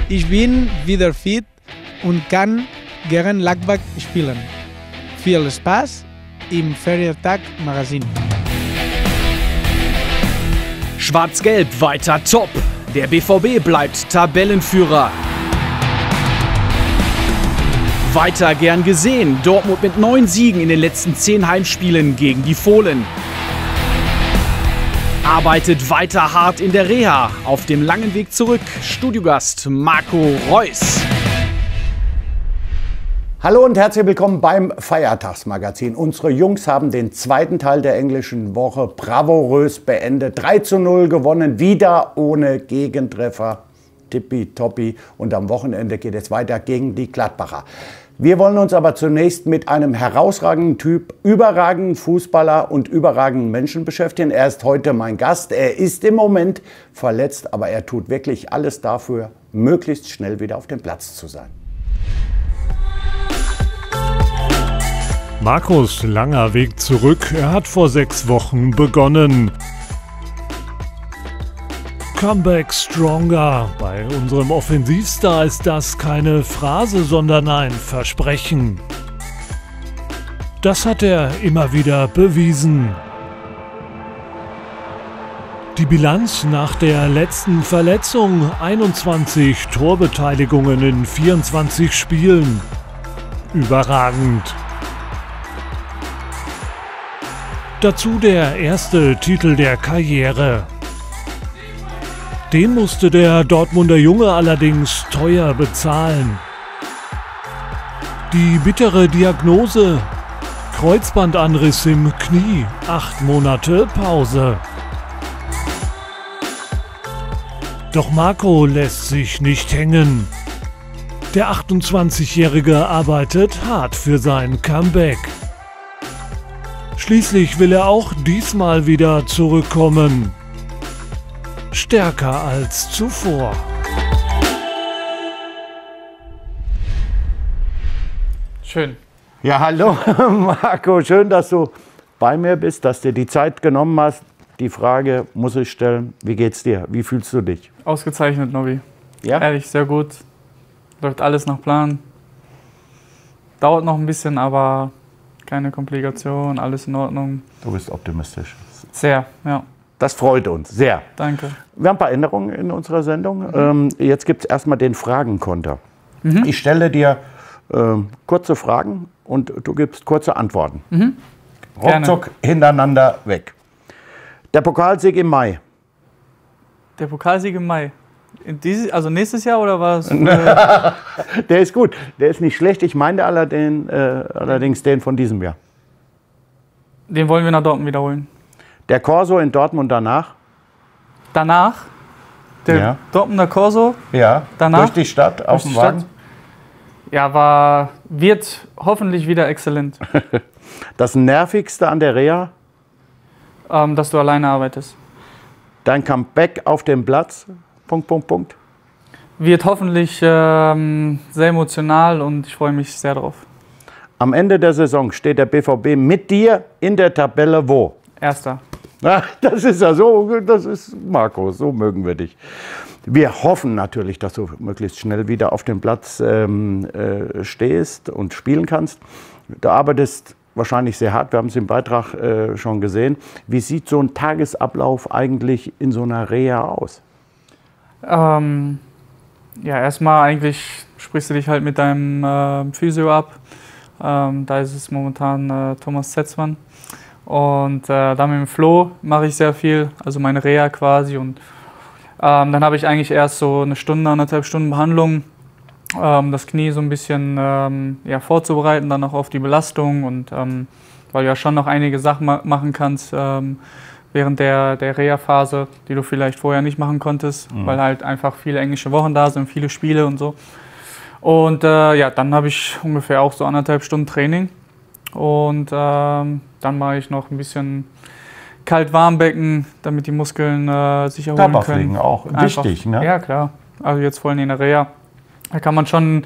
Ich bin wieder fit und kann gegen Gladbach spielen. Viel Spaß im Feiertag-Magazin. Schwarz-Gelb weiter top. Der BVB bleibt Tabellenführer. Weiter gern gesehen. Dortmund mit 9 Siegen in den letzten 10 Heimspielen gegen die Fohlen. Arbeitet weiter hart in der Reha. Auf dem langen Weg zurück. Studiogast Marco Reus. Hallo und herzlich willkommen beim Feiertagsmagazin. Unsere Jungs haben den zweiten Teil der englischen Woche bravourös beendet. 3:0 gewonnen, wieder ohne Gegentreffer. Tippitoppi. Und am Wochenende geht es weiter gegen die Gladbacher. Wir wollen uns aber zunächst mit einem herausragenden Typ, überragenden Fußballer und überragenden Menschen beschäftigen. Er ist heute mein Gast. Er ist im Moment verletzt, aber er tut wirklich alles dafür, möglichst schnell wieder auf dem Platz zu sein. Marcos langer Weg zurück. Er hat vor 6 Wochen begonnen. Comeback stronger. Bei unserem Offensivstar ist das keine Phrase, sondern ein Versprechen. Das hat er immer wieder bewiesen. Die Bilanz nach der letzten Verletzung: 21 Torbeteiligungen in 24 Spielen. Überragend. Dazu der erste Titel der Karriere. Den musste der Dortmunder Junge allerdings teuer bezahlen. Die bittere Diagnose: Kreuzbandanriss im Knie, 8 Monate Pause. Doch Marco lässt sich nicht hängen. Der 28-Jährige arbeitet hart für sein Comeback. Schließlich will er auch diesmal wieder zurückkommen. Stärker als zuvor. Schön. Ja, hallo Marco, schön, dass du bei mir bist, dass du dir die Zeit genommen hast. Die Frage muss ich stellen: Wie geht's dir? Wie fühlst du dich? Ausgezeichnet, Nobby. Ja? Ehrlich, sehr gut. Läuft alles nach Plan. Dauert noch ein bisschen, aber keine Komplikation, alles in Ordnung. Du bist optimistisch. Sehr, ja. Das freut uns sehr. Danke. Wir haben ein paar Änderungen in unserer Sendung. Jetzt gibt es erstmal den Fragenkonter. Ich stelle dir kurze Fragen und du gibst kurze Antworten. Ruckzuck hintereinander weg. Der Pokalsieg im Mai. Der Pokalsieg im Mai. Also nächstes Jahr oder was? Der ist gut. Der ist nicht schlecht. Ich meine allerdings den von diesem Jahr. Den wollen wir nach Dortmund wiederholen. Der Corso in Dortmund danach. Danach? Der Dortmunder Corso? Ja, danach? Durch die Stadt, auf dem Wagen. Ja, wird hoffentlich wieder exzellent. Das Nervigste an der Reha? Dass du alleine arbeitest. Dein Comeback auf dem Platz? ... Wird hoffentlich sehr emotional und ich freue mich sehr drauf. Am Ende der Saison steht der BVB mit dir in der Tabelle wo? Erster. Das ist ja so, das ist Marco, so mögen wir dich. Wir hoffen natürlich, dass du möglichst schnell wieder auf dem Platz stehst und spielen kannst. Du arbeitest wahrscheinlich sehr hart, wir haben es im Beitrag schon gesehen. Wie sieht so ein Tagesablauf eigentlich in so einer Reha aus? Ja, erstmal eigentlich sprichst du dich halt mit deinem Physio ab. Da ist es momentan Thomas Zetzmann. Und dann mit dem Flo mache ich sehr viel, also meine Reha quasi. Und dann habe ich eigentlich erst so eine Stunde, 1,5 Stunden Behandlung, das Knie so ein bisschen vorzubereiten, dann auch auf die Belastung. Und weil du ja schon noch einige Sachen machen kannst während der Reha-Phase, die du vielleicht vorher nicht machen konntest, weil halt einfach viele englische Wochen da sind, viele Spiele und so. Und dann habe ich ungefähr auch so 1,5 Stunden Training. Und dann mache ich noch ein bisschen Kalt-Warmbecken, damit die Muskeln sich erholen können. Auch einfach wichtig, ne? Ja, klar. Also jetzt vor allem in der Reha. Da kann man schon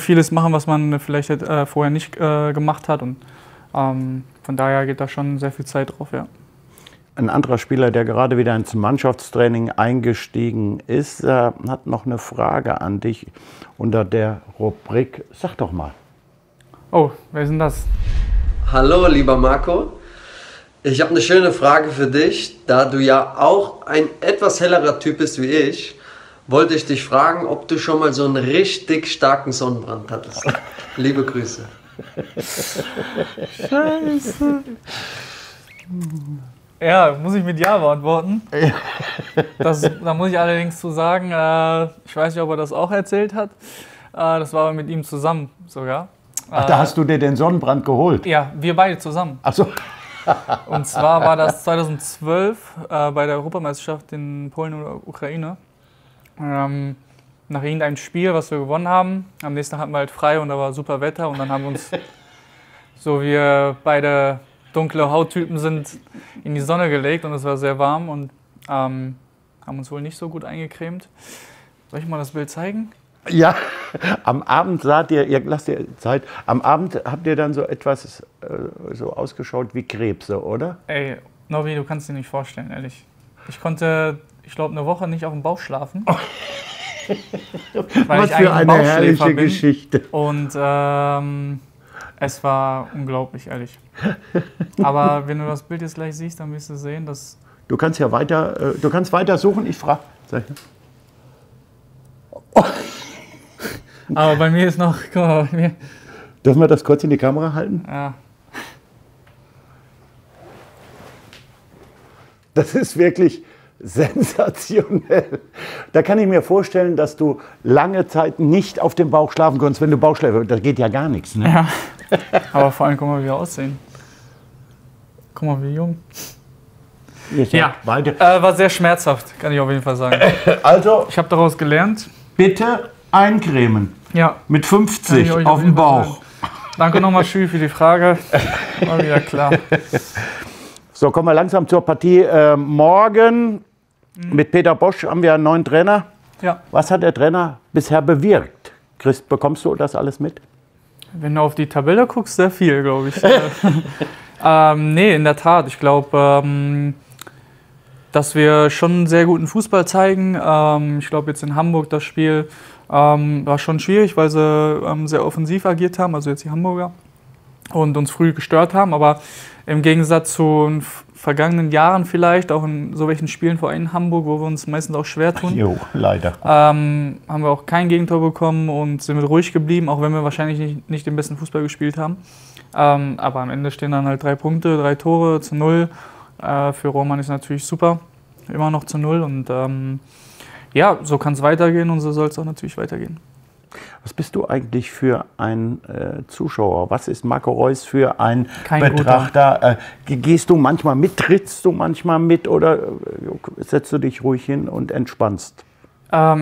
vieles machen, was man vielleicht vorher nicht gemacht hat. Und von daher geht da schon sehr viel Zeit drauf, ja. ein anderer Spieler, der gerade wieder ins Mannschaftstraining eingestiegen ist, hat noch eine Frage an dich unter der Rubrik. Sag doch mal. Oh, wer ist denn das? Hallo, lieber Marco. Ich habe eine schöne Frage für dich. Da du ja auch ein etwas hellerer Typ bist wie ich, wollte ich dich fragen, ob du schon mal so einen richtig starken Sonnenbrand hattest. Liebe Grüße. Scheiße. Ja, muss ich mit Ja beantworten. Da muss ich allerdings zu sagen, ich weiß nicht, ob er das auch erzählt hat. Das war mit ihm zusammen sogar. Ach, da hast du dir den Sonnenbrand geholt? Ja, wir beide zusammen. Ach so. Und zwar war das 2012 bei der Europameisterschaft in Polen oder Ukraine. Nach irgendeinem Spiel, was wir gewonnen haben. Am nächsten Tag hatten wir halt frei und da war super Wetter. Und dann haben wir uns, so wie wir beide dunkle Hauttypen sind, in die Sonne gelegt. Und es war sehr warm und haben uns wohl nicht so gut eingecremt. Soll ich mal das Bild zeigen? Ja, am Abend lasst ihr Zeit, am Abend habt ihr dann so etwas so ausgeschaut wie Krebse, oder? Ey, Novi, du kannst dir nicht vorstellen, ehrlich. Ich konnte, ich glaube, eine Woche nicht auf dem Bauch schlafen. Weil Was ich für eine herrliche bin. Geschichte. Und es war unglaublich, ehrlich. Aber wenn du das Bild jetzt gleich siehst, dann wirst du sehen, dass... Du kannst ja weiter, du kannst weiter suchen, ich frage. Aber bei mir ist noch, guck mal, bei mir... Dürfen wir das kurz in die Kamera halten? Ja. Das ist wirklich sensationell. Da kann ich mir vorstellen, dass du lange Zeit nicht auf dem Bauch schlafen konntest, wenn du Bauchschläfer, da geht ja gar nichts. Ne? Ja, aber vor allem, guck mal, wie wir aussehen. Guck mal, wie jung. Ja, war sehr schmerzhaft, kann ich auf jeden Fall sagen. Also, Ich habe daraus gelernt. bitte eincremen. Ja. Mit Kann 50 ich euch auf dem jeden Fall Bauch. sagen. Danke nochmal, Schü, für die Frage. War wieder klar. So, kommen wir langsam zur Partie. Morgen mit Peter Bosch haben wir einen neuen Trainer. Ja. Was hat der Trainer bisher bewirkt? Christ, bekommst du das alles mit? Wenn du auf die Tabelle guckst, sehr viel, glaube ich. Nee, in der Tat. Ich glaube, dass wir schon einen sehr guten Fußball zeigen. Ich glaube, jetzt in Hamburg das Spiel war schon schwierig, weil sie sehr offensiv agiert haben, also jetzt die Hamburger, und uns früh gestört haben. Aber im Gegensatz zu den vergangenen Jahren vielleicht, auch in so welchen Spielen, vor allem in Hamburg, wo wir uns meistens auch schwer tun, Jo, leider. haben wir auch kein Gegentor bekommen und sind ruhig geblieben, auch wenn wir wahrscheinlich nicht den besten Fußball gespielt haben. Aber am Ende stehen dann halt 3 Punkte, 3 Tore zu 0. Für Roman ist natürlich super, immer noch zu 0. Und ja, so kann es weitergehen und so soll es auch natürlich weitergehen. Was bist du eigentlich für ein Zuschauer? Was ist Marco Reus für ein Kein Betrachter? Gehst du manchmal mit, trittst du manchmal mit oder setzt du dich ruhig hin und entspannst?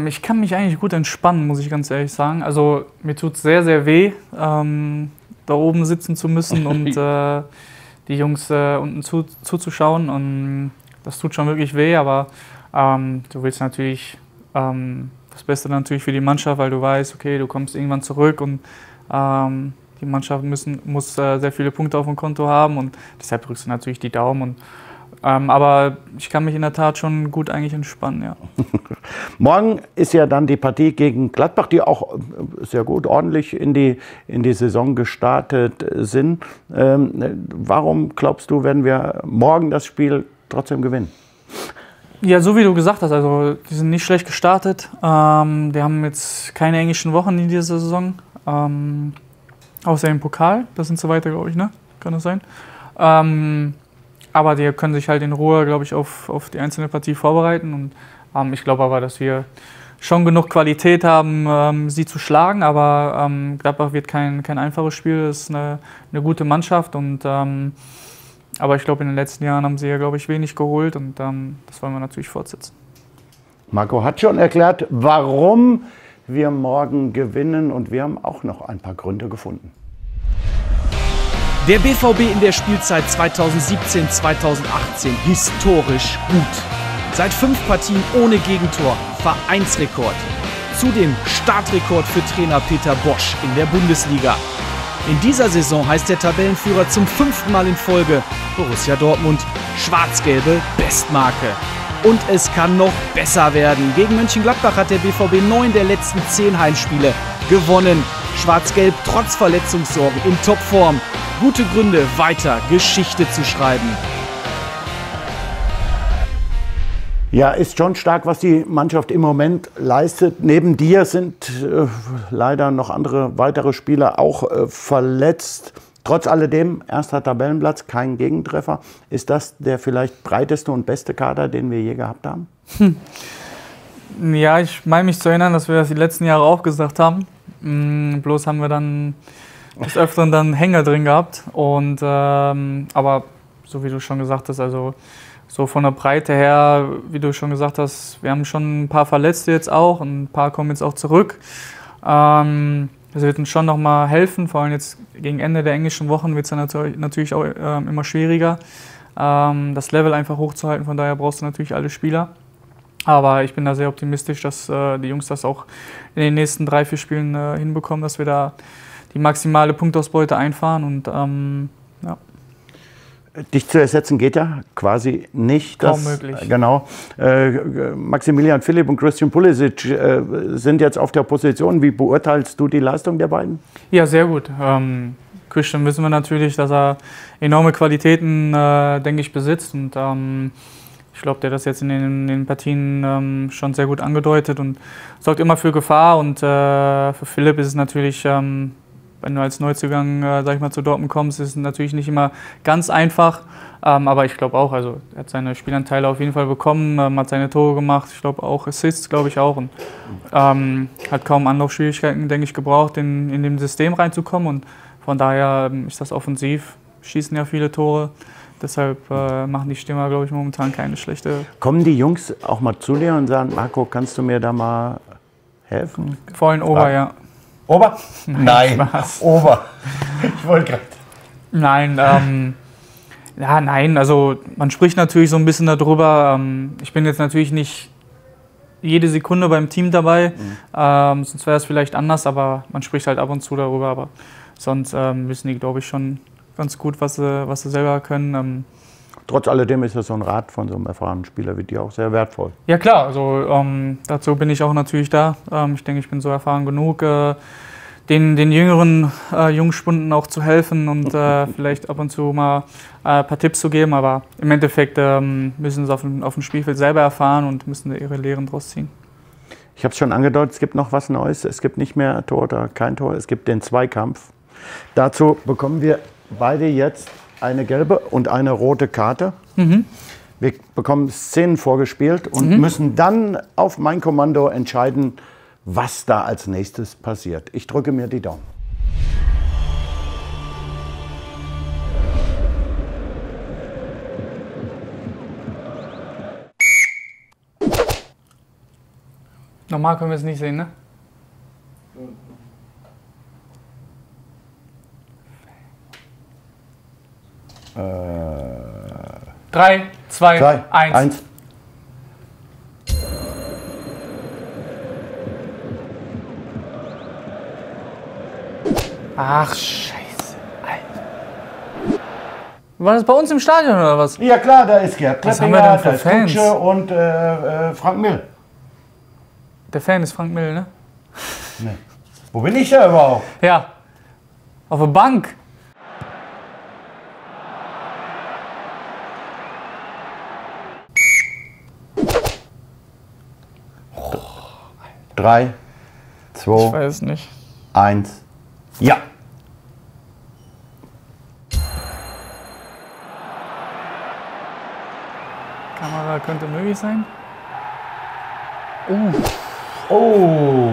Ich kann mich eigentlich gut entspannen, muss ich ganz ehrlich sagen. Also mir tut es sehr, sehr weh, da oben sitzen zu müssen und die Jungs unten zuzuschauen. Und das tut schon wirklich weh, aber du willst natürlich das Beste natürlich für die Mannschaft, weil du weißt, okay, du kommst irgendwann zurück und die Mannschaft muss sehr viele Punkte auf dem Konto haben und deshalb drückst du natürlich die Daumen. Und, aber ich kann mich in der Tat schon gut eigentlich entspannen, ja. Morgen ist ja dann die Partie gegen Gladbach, die auch sehr gut, ordentlich in die Saison gestartet sind. Warum glaubst du, werden wir morgen das Spiel trotzdem gewinnen? Ja, so wie du gesagt hast, also die sind nicht schlecht gestartet. Die haben jetzt keine englischen Wochen in dieser Saison, außer im Pokal. Da sind sie weiter, glaube ich, ne? Kann das sein? Aber die können sich halt in Ruhe, glaube ich, auf die einzelne Partie vorbereiten. Und ich glaube aber, dass wir schon genug Qualität haben, sie zu schlagen. Aber Gladbach wird kein einfaches Spiel. Das ist eine gute Mannschaft. Und aber ich glaube, in den letzten Jahren haben sie ja, glaube ich, wenig geholt und das wollen wir natürlich fortsetzen. Marco hat schon erklärt, warum wir morgen gewinnen und wir haben auch noch ein paar Gründe gefunden. Der BVB in der Spielzeit 2017-2018 historisch gut. Seit 5 Partien ohne Gegentor, Vereinsrekord. Zudem Startrekord für Trainer Peter Bosch in der Bundesliga. In dieser Saison heißt der Tabellenführer zum 5. Mal in Folge Borussia Dortmund. Schwarz-gelbe Bestmarke. Und es kann noch besser werden. Gegen Mönchengladbach hat der BVB 9 der letzten 10 Heimspiele gewonnen. Schwarz-gelb trotz Verletzungssorgen in Topform. Gute Gründe, weiter Geschichte zu schreiben. Ja, ist schon stark, was die Mannschaft im Moment leistet. Neben dir sind leider noch weitere Spieler auch verletzt. Trotz alledem, erster Tabellenplatz, kein Gegentreffer. Ist das der vielleicht breiteste und beste Kader, den wir je gehabt haben? Ja, ich meine mich zu erinnern, dass wir das die letzten Jahre auch gesagt haben. Bloß haben wir dann des Öfteren dann Hänger drin gehabt. Und, aber so wie du schon gesagt hast, also so von der Breite her, wie du schon gesagt hast, wir haben schon ein paar Verletzte jetzt auch und ein paar kommen jetzt auch zurück. Das wird uns schon noch mal helfen, vor allem jetzt gegen Ende der englischen Wochen wird es dann natürlich auch immer schwieriger, das Level einfach hochzuhalten. Von daher brauchst du natürlich alle Spieler. Aber ich bin da sehr optimistisch, dass die Jungs das auch in den nächsten 3-4 Spielen hinbekommen, dass wir da die maximale Punktausbeute einfahren. Und ja. Dich zu ersetzen geht ja quasi nicht. Kaum möglich. Genau. Maximilian Philipp und Christian Pulisic sind jetzt auf der Position. Wie beurteilst du die Leistung der beiden? Ja, sehr gut. Christian wissen wir natürlich, dass er enorme Qualitäten, denke ich, besitzt. Und ich glaube, der hat das jetzt in den Partien schon sehr gut angedeutet und sorgt immer für Gefahr. Und für Philipp ist es natürlich, wenn du als Neuzugang, sag ich mal, zu Dortmund kommst, ist es natürlich nicht immer ganz einfach. Aber ich glaube auch, also er hat seine Spielanteile auf jeden Fall bekommen, hat seine Tore gemacht, ich glaube auch Assists, glaube ich auch. Und hat kaum Anlaufschwierigkeiten, denke ich, gebraucht, in dem System reinzukommen. Und von daher ist das offensiv, schießen ja viele Tore. Deshalb machen die Stürmer, glaube ich, momentan keine schlechte. Kommen die Jungs auch mal zu dir und sagen, Marco, kannst du mir da mal helfen? Vor allem Ober, ja. Ober? Nein, Ober. Ich wollte gerade. Nein, ja, nein, also man spricht natürlich so ein bisschen darüber. Ich bin jetzt natürlich nicht jede Sekunde beim Team dabei, sonst wäre es vielleicht anders, aber man spricht halt ab und zu darüber. Aber sonst wissen die, glaube ich, schon ganz gut, was sie selber können. Trotz alledem ist das so ein Rat von so einem erfahrenen Spieler wie dir auch sehr wertvoll. Ja klar, also dazu bin ich auch natürlich da. Ich denke, ich bin so erfahren genug, den jüngeren Jungspunden auch zu helfen und vielleicht ab und zu mal ein paar Tipps zu geben. Aber im Endeffekt müssen sie auf dem Spielfeld selber erfahren und müssen ihre Lehren draus ziehen. Ich habe es schon angedeutet, es gibt noch was Neues. Es gibt nicht mehr Tor oder kein Tor, es gibt den Zweikampf. Dazu bekommen wir beide jetzt eine gelbe und eine rote Karte. Wir bekommen Szenen vorgespielt und müssen dann auf mein Kommando entscheiden, was da als nächstes passiert. Ich drücke mir die Daumen. Normal können wir es nicht sehen, ne? 3, 2, 1. Ach, scheiße. Alter. War das bei uns im Stadion oder was? Ja klar, da ist Gerd Was haben wir denn für da ist Fans? Kutsche und Frank Mill. Der Fan ist Frank Mill, ne? Nee. Wo bin ich da überhaupt? Ja. Auf der Bank. Drei, Ich 2, weiß es nicht. 1. Ja. Kamera könnte möglich sein. Oh.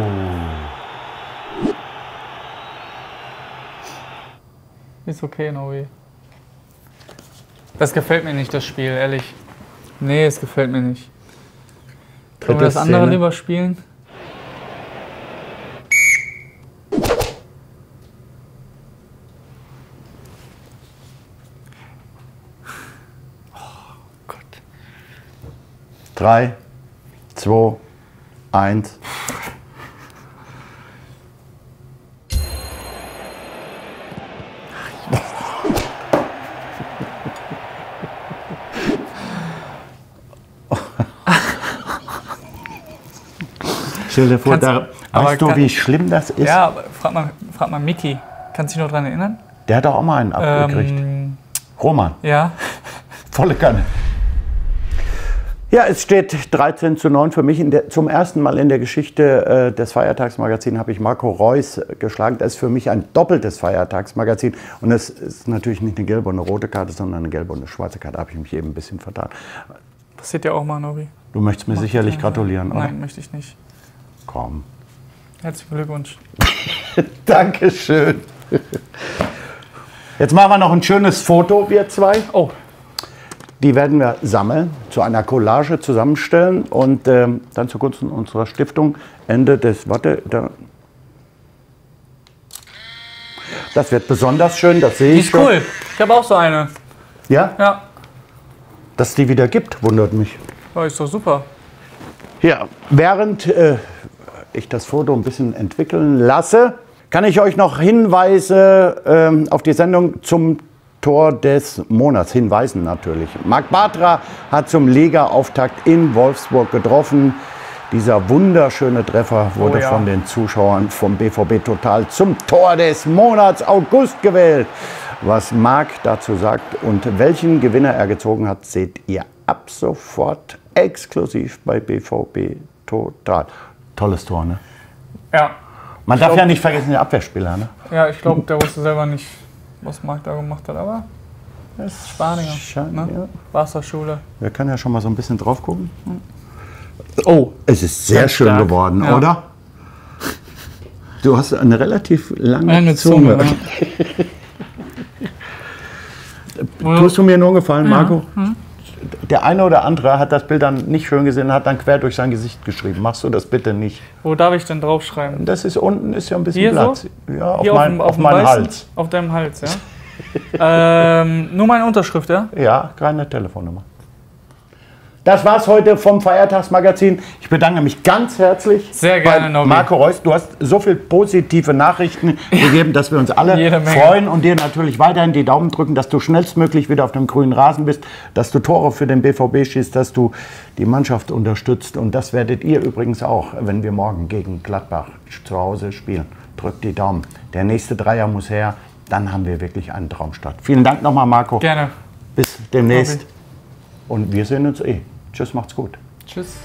Ist okay, Novi. Das gefällt mir nicht, das Spiel, ehrlich. Nee, es gefällt mir nicht. Können wir das andere lieber spielen? Oh Gott. 3, 2, 1. Stell dir vor, weißt du, wie schlimm das ist? Ja, frag mal Micky. Kannst du dich noch daran erinnern? Der hat doch auch mal einen abgekriegt. Roman. Ja. Volle Kanne. Ja, es steht 13:9 für mich. Zum ersten Mal in der Geschichte des Feiertagsmagazins habe ich Marco Reus geschlagen. Das ist für mich ein doppeltes Feiertagsmagazin. Und es ist natürlich nicht eine gelbe und eine rote Karte, sondern eine gelbe und eine schwarze Karte. Da habe ich mich eben ein bisschen vertan. Passiert ja auch mal, Nobby. Du möchtest mir sicherlich gratulieren, oder? Nein, möchte ich nicht. Komm. Herzlichen Glückwunsch. Dankeschön. Jetzt machen wir noch ein schönes Foto, wir zwei. Oh. Die werden wir sammeln, zu einer Collage zusammenstellen und dann zugunsten unserer Stiftung Ende des... Das wird besonders schön, das sehe ich Die ist cool. Ich habe auch so eine. Ja? Ja. Dass es die wieder gibt, wundert mich. Ja, ist doch super. Ja, während ich das Foto ein bisschen entwickeln lasse, kann ich euch noch Hinweise auf die Sendung zum Tor des Monats hinweisen natürlich. Marc Bartra hat zum Liga-Auftakt in Wolfsburg getroffen. Dieser wunderschöne Treffer wurde von den Zuschauern vom BVB Total zum Tor des Monats August gewählt. Was Marc dazu sagt und welchen Gewinner er gezogen hat, seht ihr ab sofort exklusiv bei BVB Total. Tolles Tor, ne? Ja. Man darf ja nicht vergessen, der Abwehrspieler, ne? Ja, ich glaube, der wusste selber nicht, was Marc da gemacht hat, aber er ist Spanier, ne? Ja. Wasserschule. Wir können ja schon mal so ein bisschen drauf gucken. Oh, es ist sehr schön stark. geworden, Ja. oder? Du hast eine relativ lange Eine Zunge. Zunge, Tust du mir nur einen Gefallen, Marco? Der eine oder andere hat das Bild dann nicht schön gesehen, hat dann quer durch sein Gesicht geschrieben. Machst du das bitte nicht? Wo darf ich denn draufschreiben? Das ist unten, ist ja ein bisschen Hier Platz. so? Ja, Hier auf meinen Hals. Auf deinem Hals, ja? Nur meine Unterschrift, ja? Ja, keine Telefonnummer. Das war's heute vom Feiertagsmagazin. Ich bedanke mich ganz herzlich Sehr gerne, bei Nobby. Marco Reus. Du hast so viele positive Nachrichten gegeben, dass wir uns alle Jede Menge. freuen und dir natürlich weiterhin die Daumen drücken, dass du schnellstmöglich wieder auf dem grünen Rasen bist, dass du Tore für den BVB schießt, dass du die Mannschaft unterstützt. Und das werdet ihr übrigens auch, wenn wir morgen gegen Gladbach zu Hause spielen. Drückt die Daumen. Der nächste Dreier muss her. Dann haben wir wirklich einen Traumstart. Vielen Dank nochmal, Marco. Gerne. Bis demnächst. Nobby. Und wir sehen uns eh. Tschüss, macht's gut. Tschüss.